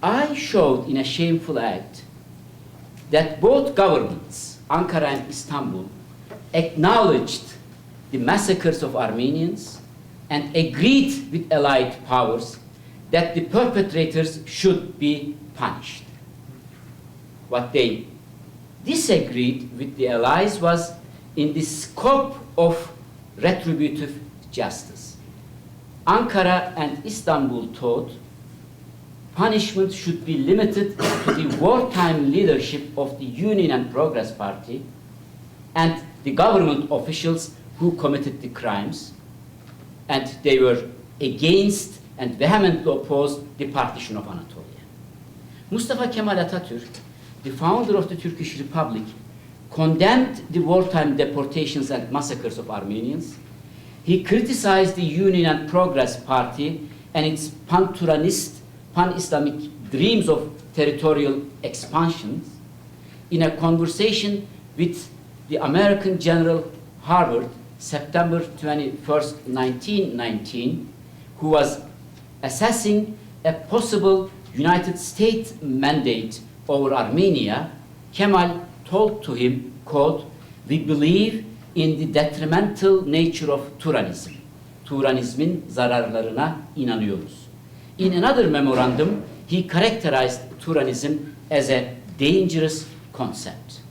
I showed in a shameful act that both governments, Ankara and Istanbul, acknowledged the massacres of Armenians and agreed with allied powers that the perpetrators should be punished. What they disagreed with the allies was in the scope of retributive justice. Ankara and Istanbul thought punishment should be limited to the wartime leadership of the Union and Progress Party and the government officials who committed the crimes, and they were against and vehemently opposed the partition of Anatolia. Mustafa Kemal Atatürk, the founder of the Turkish Republic, condemned the wartime deportations and massacres of Armenians. He criticized the Union and Progress Party and its pan-Turanist, pan-Islamic dreams of territorial expansion. In a conversation with the American General Harvard, September 21st, 1919, who was assessing a possible United States mandate over Armenia, Kemal told to him, quote, "We believe in the detrimental nature of Turanism. Turanizmin zararlarına inanıyoruz." In another memorandum, he characterized Turanism as a dangerous concept.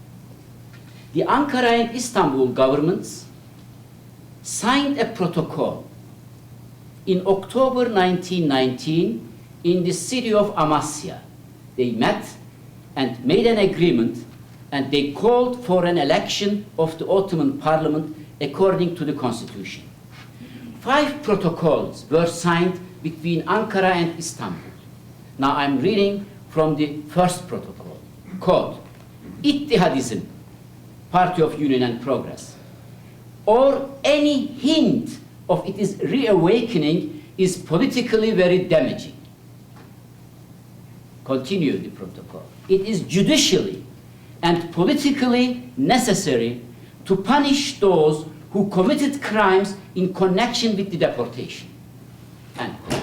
The Ankara and Istanbul governments signed a protocol in October 1919 in the city of Amasya. They met and made an agreement, and they called for an election of the Ottoman Parliament according to the constitution. 5 protocols were signed between Ankara and Istanbul. Now I'm reading from the first protocol. Quote, "İttihadizm, Party of Union and Progress, or any hint of its reawakening is politically very damaging." Continue the protocol. "It is judicially and politically necessary to punish those who committed crimes in connection with the deportation." End quote.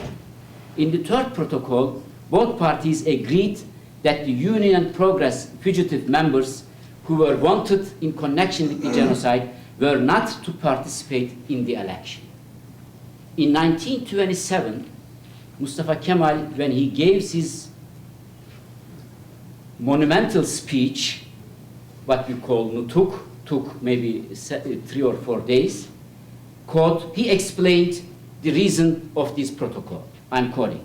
In the third protocol, both parties agreed that the Union and Progress fugitive members who were wanted in connection with the genocide were not to participate in the election. In 1927, Mustafa Kemal, when he gave his monumental speech, what we call nutuk, took maybe 3 or 4 days, quote, he explained the reason of this protocol. I'm quoting.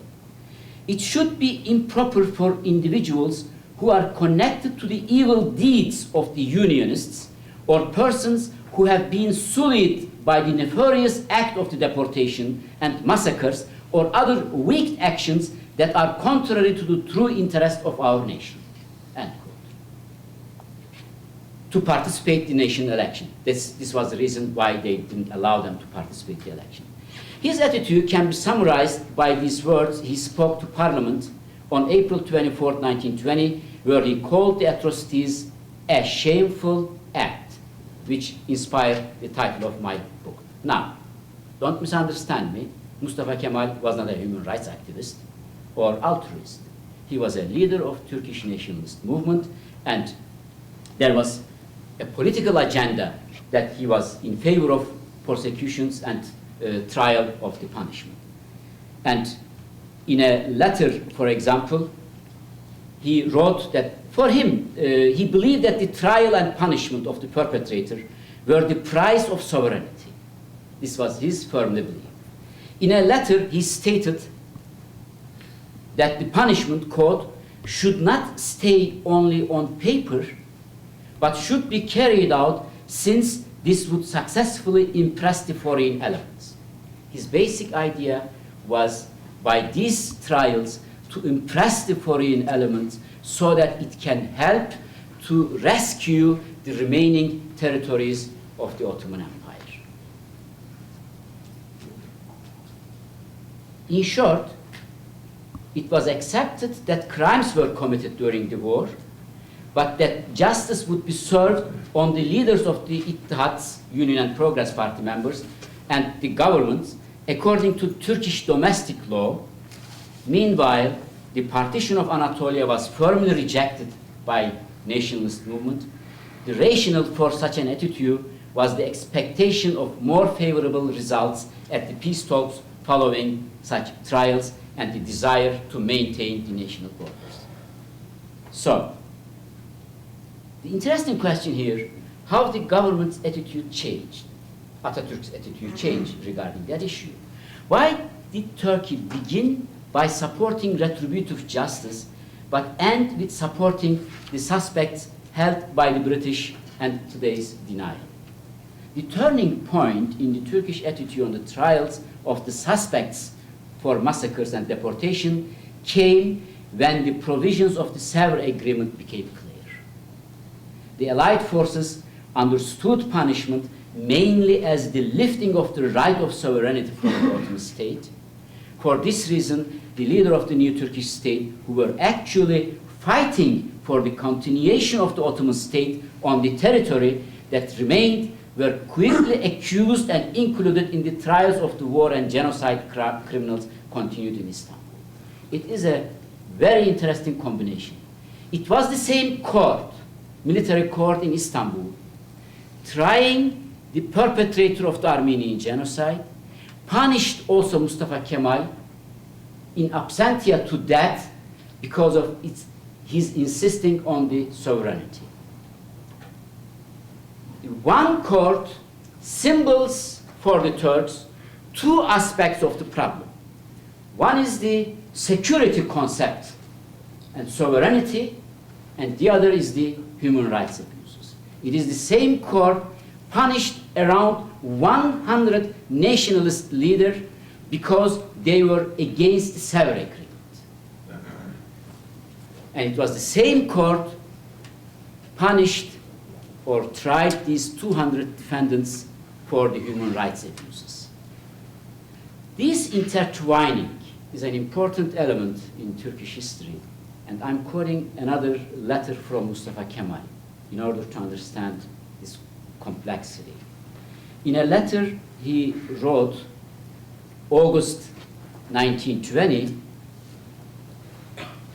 "It should be improper for individuals who are connected to the evil deeds of the Unionists or persons who have been sullied by the nefarious act of the deportation and massacres or other wicked actions that are contrary to the true interest of our nation." End quote. To participate in the nation election. This was the reason why they didn't allow them to participate in the election. His attitude can be summarized by these words he spoke to Parliament on April 24, 1920, where he called the atrocities a shameful act, which inspired the title of my book. Now, don't misunderstand me. Mustafa Kemal was not a human rights activist or altruist. He was a leader of Turkish nationalist movement, and there was a political agenda that he was in favor of persecutions and trial of the punishment. And in a letter, for example, he wrote that for him, he believed that the trial and punishment of the perpetrator were the price of sovereignty. This was his firm belief. In a letter, he stated that the punishment, quote, "should not stay only on paper, but should be carried out since this would successfully impress the foreign elements." His basic idea was by these trials to impress the foreign elements so that it can help to rescue the remaining territories of the Ottoman Empire. In short, it was accepted that crimes were committed during the war, but that justice would be served on the leaders of the Ittihad's, Union and Progress Party members, and the governments according to Turkish domestic law. Meanwhile, the partition of Anatolia was firmly rejected by nationalist movement, the rationale for such an attitude was the expectation of more favorable results at the peace talks following such trials and the desire to maintain the national borders. So, the interesting question here, how the government's attitude changed, Atatürk's attitude changed regarding that issue. Why did Turkey begin by supporting retributive justice, but end with supporting the suspects held by the British and today's denial? The turning point in the Turkish attitude on the trials of the suspects for massacres and deportation came when the provisions of the Sevres Agreement became clear. The Allied forces understood punishment mainly as the lifting of the right of sovereignty from the Ottoman state. For this reason, the leader of the new Turkish state, who were actually fighting for the continuation of the Ottoman state on the territory that remained, were quickly accused and included in the trials of the war and genocide criminals continued in Istanbul. It is a very interesting combination. It was the same court, military court in Istanbul, trying the perpetrator of the Armenian genocide, punished also Mustafa Kemal in absentia to death because of his insisting on the sovereignty. One court symbols for the Turks two aspects of the problem. One is the security concept and sovereignty, and the other is the human rights abuses. It is the same court punished around 100 nationalist leaders because they were against the Sevres Agreement. And it was the same court punished or tried these 200 defendants for the human rights abuses. This intertwining is an important element in Turkish history, and I'm quoting another letter from Mustafa Kemal in order to understand this complexity. In a letter he wrote August 1920,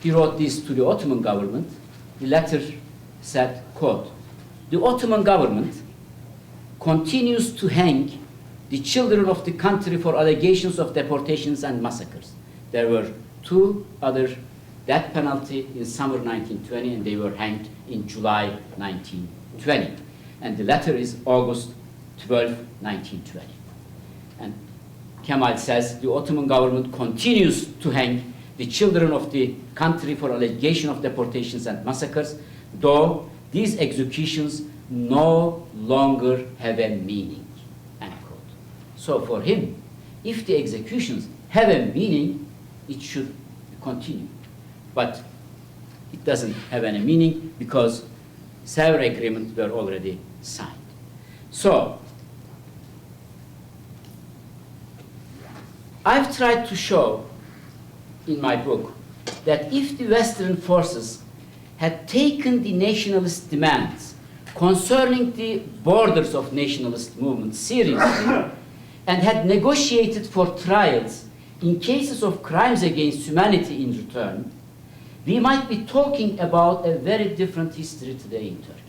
he wrote this to the Ottoman government. The letter said, quote, "The Ottoman government continues to hang the children of the country for allegations of deportations and massacres." There were two other death penalty in summer 1920, and they were hanged in July 1920. And the letter is August 12, 1920. And Kemal says, "The Ottoman government continues to hang the children of the country for allegation of deportations and massacres, though these executions no longer have a meaning." End quote. So for him, if the executions have a meaning, it should continue. But it doesn't have any meaning because Sevres agreements were already signed. So I've tried to show in my book that if the Western forces had taken the nationalist demands concerning the borders of nationalist movements seriously and had negotiated for trials in cases of crimes against humanity in return, we might be talking about a very different history today in Turkey.